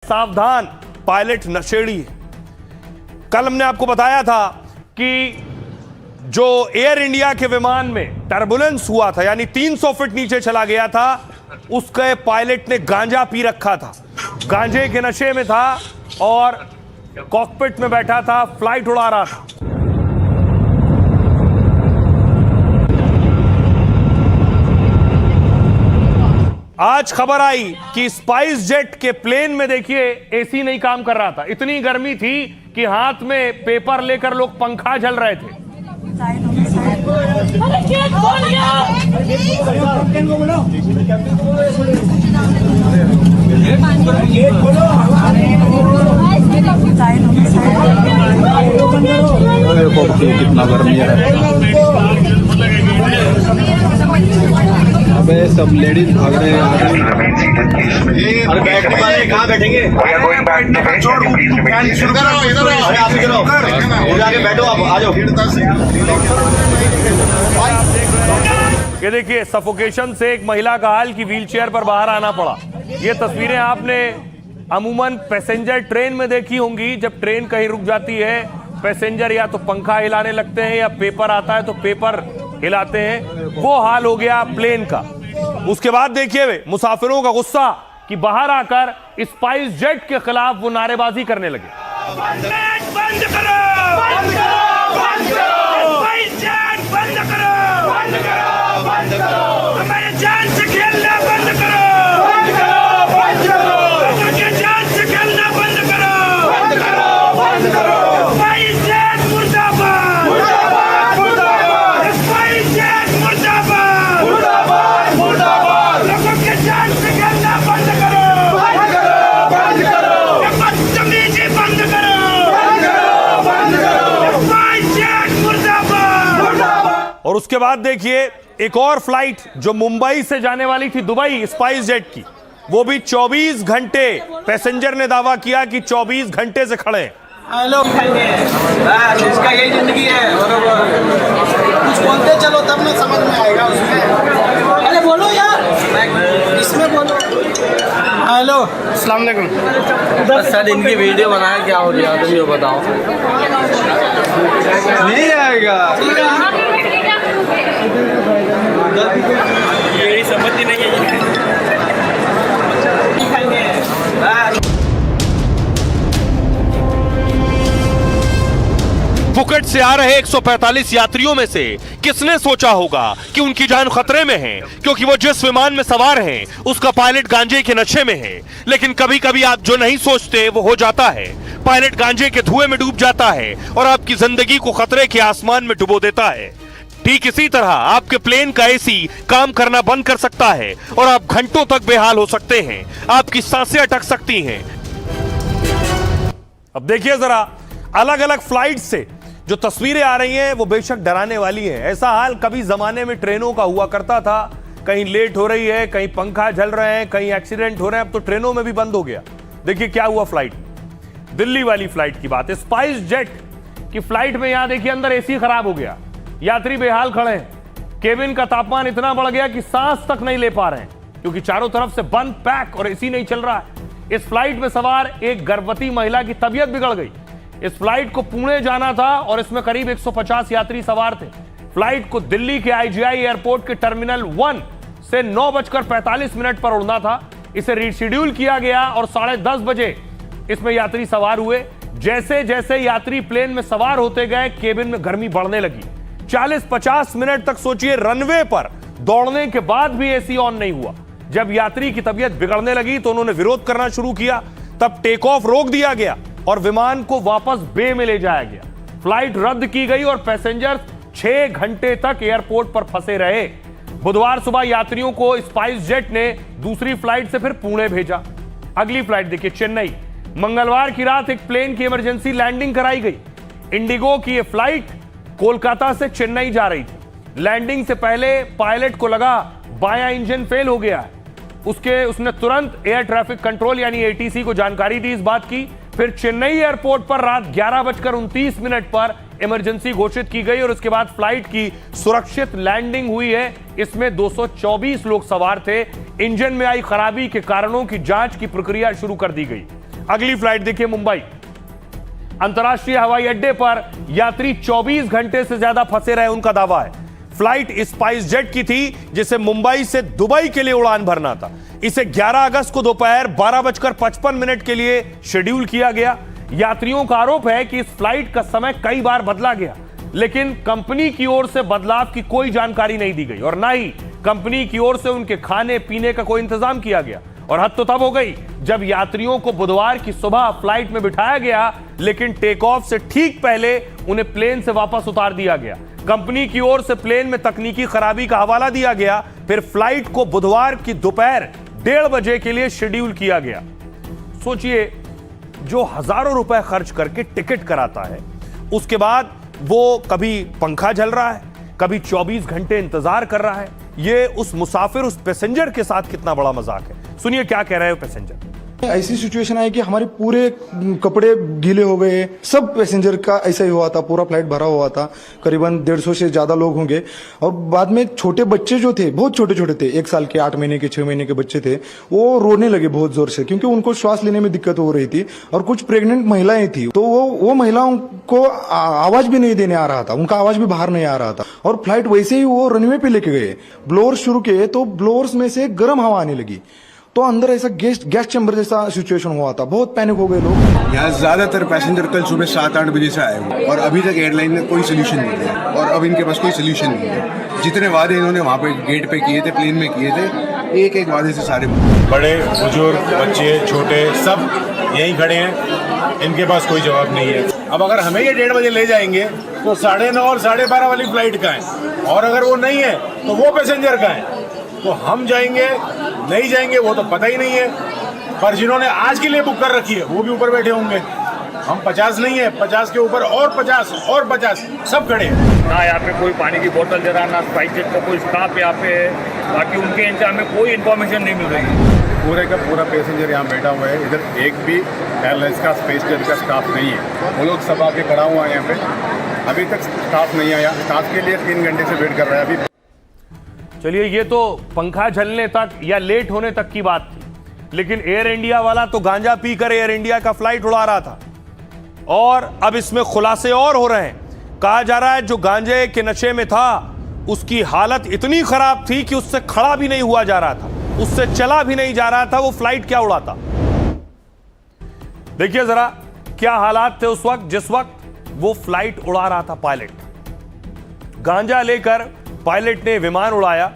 सावधान, पायलट नशेड़ी है। कल हमने आपको बताया था कि जो एयर इंडिया के विमान में टर्बुलेंस हुआ था, यानी 300 फीट नीचे चला गया था, उसके पायलट ने गांजा पी रखा था, गांजे के नशे में था और कॉकपिट में बैठा था, फ्लाइट उड़ा रहा था। आज खबर आई कि स्पाइस जेट के प्लेन में देखिए एसी नहीं काम कर रहा था, इतनी गर्मी थी कि हाथ में पेपर लेकर लोग पंखा झल रहे थे। कितना गर्मी है, अबे सब लेडीज भाग रहे हैं। अरे बैठने वाले कहाँ बैठेंगे? बैठो आप, आ जाओ। ये देखिए सफोकेशन से एक महिला का हाल कि व्हीलचेयर पर बाहर आना पड़ा। ये तस्वीरें आपने अमूमन पैसेंजर ट्रेन में देखी होंगी। जब ट्रेन कहीं रुक जाती है, पैसेंजर या तो पंखा हिलाने लगते हैं या पेपर आता है तो पेपर हिलाते हैं। वो हाल हो गया प्लेन का। उसके बाद देखिए वे मुसाफिरों का गुस्सा कि बाहर आकर स्पाइस जेट के खिलाफ वो नारेबाजी करने लगे। बंद करो, बंद करो, बंद करो, स्पाइस जेट बंद करो, बंद करो, बंद करो, हमारे जान से खेलना बंद करो, बंद करो, बंद करो, हमारे जान से खेलना बंद करो, बंद करो, बंद करो, स्पाइस जेट मुर्दाबाद, मुर्दाबाद, मुर्दाबाद, स्पाइस जेट मुर्दाबाद, मुर्दाबाद, मुर्दाबाद, लोगों के जान से खेलना बंद करो, बंद करो, बंद करो, ये बदतमीजी बंद करो, बंद करो, बंद करो, स्पाइस जेट मुर्दाबाद, मुर्दाबाद। और उसके बाद देखिए एक और फ्लाइट जो मुंबई से जाने वाली थी दुबई, स्पाइस जेट की, वो भी 24 घंटे, पैसेंजर ने दावा किया कि 24 घंटे से खड़े हैं। हेलो, इसका यही जिंदगी है। कुछ बोलते चलो तब ना समझ में आएगा उसमें। अरे बोलो यार, इसमें बोलो। हेलो, अस्सलाम वालेकुम। सर इनकी वीडियो बनाया, क्या हो गया तुम ये बताओ। नहीं आएगा, ये समझ ही नहीं है। फुकट से आ रहे 145 यात्रियों में से किसने सोचा होगा कि उनकी जान खतरे में है, क्योंकि वो जिस विमान में सवार हैं उसका पायलट गांजे के नशे में है। लेकिन कभी कभी आप जो नहीं सोचते वो हो जाता है। पायलट गांजे के धुएं में डूब जाता है और आपकी जिंदगी को खतरे के आसमान में डुबो देता है। ठीक इसी तरह आपके प्लेन का एसी काम करना बंद कर सकता है और आप घंटों तक बेहाल हो सकते हैं, आपकी सांसें अटक सकती हैं। अब देखिए जरा अलग अलग फ्लाइट से जो तस्वीरें आ रही हैं वो बेशक डराने वाली हैं। ऐसा हाल कभी जमाने में ट्रेनों का हुआ करता था, कहीं लेट हो रही है, कहीं पंखा जल रहे हैं, कहीं एक्सीडेंट हो रहे हैं। अब तो ट्रेनों में भी बंद हो गया। देखिए क्या हुआ फ्लाइट, दिल्ली वाली फ्लाइट की बात है। स्पाइस जेट की फ्लाइट में यहां देखिए अंदर एसी खराब हो गया, यात्री बेहाल खड़े हैं। केबिन का तापमान इतना बढ़ गया कि सांस तक नहीं ले पा रहे हैं, क्योंकि चारों तरफ से बंद, पैक और एसी नहीं चल रहा है। इस फ्लाइट में सवार एक गर्भवती महिला की तबीयत बिगड़ गई। इस फ्लाइट को पुणे जाना था और इसमें करीब 150 यात्री सवार थे। फ्लाइट को दिल्ली के IGI एयरपोर्ट के टर्मिनल 1 से 9:45 पर उड़ना था। इसे रीशेड्यूल किया गया और 10:30 बजे इसमें यात्री सवार हुए। जैसे जैसे यात्री प्लेन में सवार होते गए, केबिन में गर्मी बढ़ने लगी। 40-50 मिनट तक सोचिए रनवे पर दौड़ने के बाद भी एसी ऑन नहीं हुआ। जब यात्री की तबीयत बिगड़ने लगी तो उन्होंने विरोध करना शुरू किया। तब टेक ऑफ रोक दिया गया और विमान को वापस बे में ले जाया गया। फ्लाइट रद्द की गई और पैसेंजर 6 घंटे तक एयरपोर्ट पर फंसे रहे। बुधवार सुबह यात्रियों को स्पाइस जेट ने दूसरी फ्लाइट से फिर पुणे भेजा। अगली फ्लाइट देखिए चेन्नई। मंगलवार की रात एक प्लेन की इमरजेंसी लैंडिंग कराई गई। इंडिगो की यह फ्लाइट कोलकाता से चेन्नई जा रही थी। लैंडिंग से पहले पायलट को लगा बायां इंजन फेल हो गया है। उसने तुरंत एयर ट्रैफिक कंट्रोल यानी ATC को जानकारी दी इस बात की। फिर चेन्नई एयरपोर्ट पर रात 11:29 पर इमरजेंसी घोषित की गई और उसके बाद फ्लाइट की सुरक्षित लैंडिंग हुई है। इसमें 224 लोग सवार थे। इंजन में आई खराबी के कारणों की जांच की प्रक्रिया शुरू कर दी गई। अगली फ्लाइट देखिए, मुंबई अंतर्राष्ट्रीय हवाई अड्डे पर यात्री 24 घंटे से ज्यादा फंसे रहे, उनका दावा है। फ्लाइट स्पाइस जेट की थी जिसे मुंबई से दुबई के लिए उड़ान भरना था। इसे 11 अगस्त को दोपहर 12:55 के लिए शेड्यूल किया गया। यात्रियों का आरोप है कि इस फ्लाइट का समय कई बार बदला गया, लेकिन कंपनी की ओर से बदलाव की कोई जानकारी नहीं दी गई और ना ही कंपनी की ओर से उनके खाने पीने का कोई इंतजाम किया गया। और हद तो तब हो गई जब यात्रियों को बुधवार की सुबह फ्लाइट में बिठाया गया, लेकिन टेक ऑफ से ठीक पहले उन्हें प्लेन से वापस उतार दिया गया। कंपनी की ओर से प्लेन में तकनीकी खराबी का हवाला दिया गया। फिर फ्लाइट को बुधवार की दोपहर 1:30 बजे के लिए शेड्यूल किया गया। सोचिए, जो हजारों रुपए खर्च करके टिकट कराता है, उसके बाद वो कभी पंखा झल रहा है, कभी 24 घंटे इंतजार कर रहा है। ये उस मुसाफिर, उस पैसेंजर के साथ कितना बड़ा मजाक है। सुनिए क्या कह रहे हैं पैसेंजर। ऐसी सिचुएशन आई कि हमारे पूरे कपड़े गीले हो गए। सब पैसेंजर का ऐसा ही हुआ था, पूरा फ्लाइट भरा हुआ था, करीबन 150 से ज्यादा लोग होंगे। और बाद में छोटे बच्चे जो थे, बहुत छोटे छोटे थे, 1 साल के, 8 महीने के, 6 महीने के बच्चे थे, वो रोने लगे बहुत जोर से, क्योंकि उनको श्वास लेने में दिक्कत हो रही थी। और कुछ प्रेग्नेंट महिलाएं थी, तो वो महिलाओं को आवाज भी नहीं देने आ रहा था, उनका आवाज भी बाहर नहीं आ रहा था। और फ्लाइट वैसे ही वो रनवे पे लेके गए, ब्लोअर शुरू किए, तो ब्लोअर्स में से गर्म हवा आने लगी, तो अंदर ऐसा गैस चैम्बर जैसा सिचुएशन हुआ था। बहुत पैनिक हो गए लोग। यहाँ ज्यादातर पैसेंजर कल सुबह 7-8 बजे से आए हुए और अभी तक एयरलाइन ने कोई सोल्यूशन नहीं दिया और अब इनके पास कोई सोल्यूशन नहीं है। जितने वादे इन्होंने वहाँ पे गेट पे किए थे, प्लेन में किए थे, एक एक वादे से सारे बड़े बुजुर्ग, बच्चे, छोटे, सब यहीं खड़े हैं, इनके पास कोई जवाब नहीं है। अब अगर हमें ये 1:30 बजे ले जाएंगे तो 9:30 और 12:30 वाली फ्लाइट का है, और अगर वो नहीं है तो वो पैसेंजर का है। तो हम जाएंगे नहीं जाएंगे वो तो पता ही नहीं है, पर जिन्होंने आज के लिए बुक कर रखी है वो भी ऊपर बैठे होंगे। हम 50 नहीं है, 50 के ऊपर और 50 और 50 सब खड़े हैं। ना यहाँ पे कोई पानी की बोतल जरा, ना स्पाइस जेट का कोई स्टाफ यहाँ पे है, बाकी उनके इनसे हमें कोई इन्फॉर्मेशन नहीं मिल रही। पूरे का पूरा पैसेंजर यहाँ बैठा हुआ है, इधर एक भी एयरलाइंस का, स्पाइस जेट का स्टाफ नहीं है। वो लोग सब आके खड़ा हुआ है यहाँ पे, अभी तक स्टाफ नहीं आया। स्टाफ के लिए 3 घंटे से वेट कर रहा है अभी। चलिए, ये तो पंखा झलने तक या लेट होने तक की बात थी, लेकिन एयर इंडिया वाला तो गांजा पीकर एयर इंडिया का फ्लाइट उड़ा रहा था। और अब इसमें खुलासे और हो रहे हैं। कहा जा रहा है जो गांजे के नशे में था उसकी हालत इतनी खराब थी कि उससे खड़ा भी नहीं हुआ जा रहा था, उससे चला भी नहीं जा रहा था। वो फ्लाइट क्या उड़ाता। देखिए जरा क्या हालात थे उस वक्त जिस वक्त वो फ्लाइट उड़ा रहा था पायलट। गांजा लेकर पायलट ने विमान उड़ाया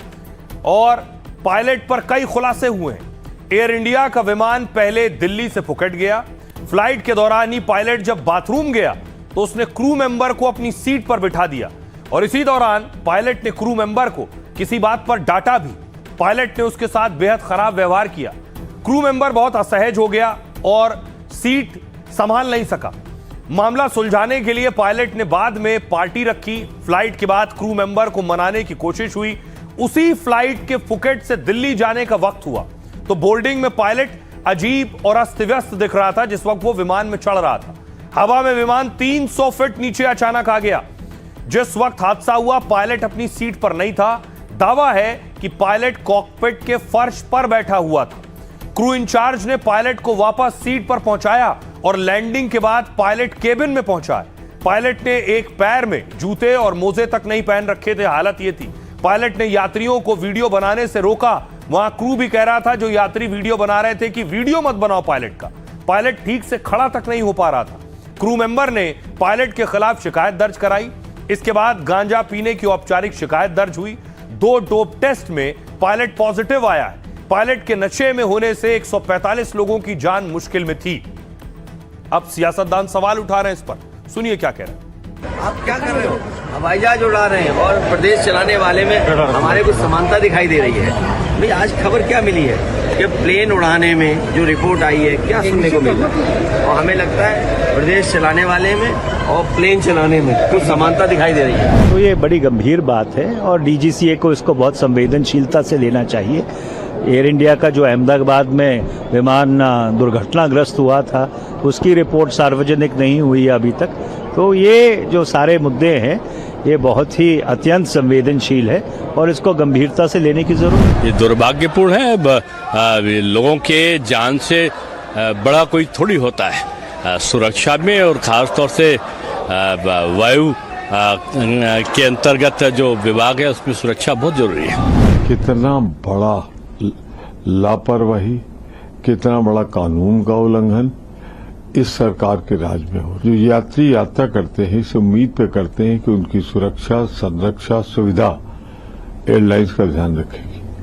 और पायलट पर कई खुलासे हुए हैं। एयर इंडिया का विमान पहले दिल्ली से फुकट गया। फ्लाइट के दौरान ही पायलट जब बाथरूम गया तो उसने क्रू मेंबर को अपनी सीट पर बिठा दिया और इसी दौरान पायलट ने क्रू मेंबर को किसी बात पर डांटा भी। पायलट ने उसके साथ बेहद खराब व्यवहार किया। क्रू मेंबर बहुत असहज हो गया और सीट संभाल नहीं सका। मामला सुलझाने के लिए पायलट ने बाद में पार्टी रखी। फ्लाइट के बाद क्रू मेंबर को मनाने की कोशिश हुई। उसी फ्लाइट के फुकेट से दिल्ली जाने का वक्त हुआ तो बोर्डिंग में पायलट अजीब और अस्त व्यस्त दिख रहा था जिस वक्त वो विमान में चढ़ रहा था। हवा में विमान 300 फीट नीचे अचानक आ गया। जिस वक्त हादसा हुआ पायलट अपनी सीट पर नहीं था। दावा है कि पायलट कॉकपिट के फर्श पर बैठा हुआ था। क्रू इंचार्ज ने पायलट को वापस सीट पर पहुंचाया और लैंडिंग के बाद पायलट केबिन में पहुंचा। पायलट ने एक पैर में जूते और मोजे तक नहीं पहन रखे थे। हालत यह थी। पायलट ने यात्रियों को वीडियो बनाने से रोका। वहां क्रू भी कह रहा था जो यात्री वीडियो बना रहे थे कि वीडियो मत बनाओ पायलट का। पायलट ठीक से खड़ा तक नहीं हो पा रहा था। क्रू मेंबर ने पायलट के खिलाफ शिकायत दर्ज कराई। इसके बाद गांजा पीने की औपचारिक शिकायत दर्ज हुई। 2 डोप टेस्ट में पायलट पॉजिटिव आया है। पायलट के नशे में होने से 145 लोगों की जान मुश्किल में थी। अब सियासतदान सवाल उठा रहे हैं इस पर। सुनिए क्या कह रहे हैं। आप क्या कर रहे हो? हवाई जहाज उड़ा रहे हैं और प्रदेश चलाने वाले में हमारे कुछ समानता दिखाई दे रही है। भाई आज खबर क्या मिली है कि प्लेन उड़ाने में जो रिपोर्ट आई है क्या सुनने को मिला, और हमें लगता है प्रदेश चलाने वाले में और प्लेन चलाने में कुछ समानता दिखाई दे रही है। तो ये बड़ी गंभीर बात है और डीजीसीए को इसको बहुत संवेदनशीलता से लेना चाहिए। एयर इंडिया का जो अहमदाबाद में विमान दुर्घटनाग्रस्त हुआ था उसकी रिपोर्ट सार्वजनिक नहीं हुई है अभी तक। तो ये जो सारे मुद्दे हैं ये बहुत ही अत्यंत संवेदनशील है और इसको गंभीरता से लेने की जरूरत है। ये दुर्भाग्यपूर्ण है। लोगों के जान से बड़ा कोई थोड़ी होता है सुरक्षा में, और ख़ास तौर से वायु के अंतर्गत जो विभाग है उसमें सुरक्षा बहुत जरूरी है। कितना बड़ा लापरवाही, कितना बड़ा कानून का उल्लंघन इस सरकार के राज में हो। जो यात्री यात्रा करते हैं इस उम्मीद पे करते हैं कि उनकी सुरक्षा, संरक्षा, सुविधा एयरलाइंस का ध्यान रखेगी।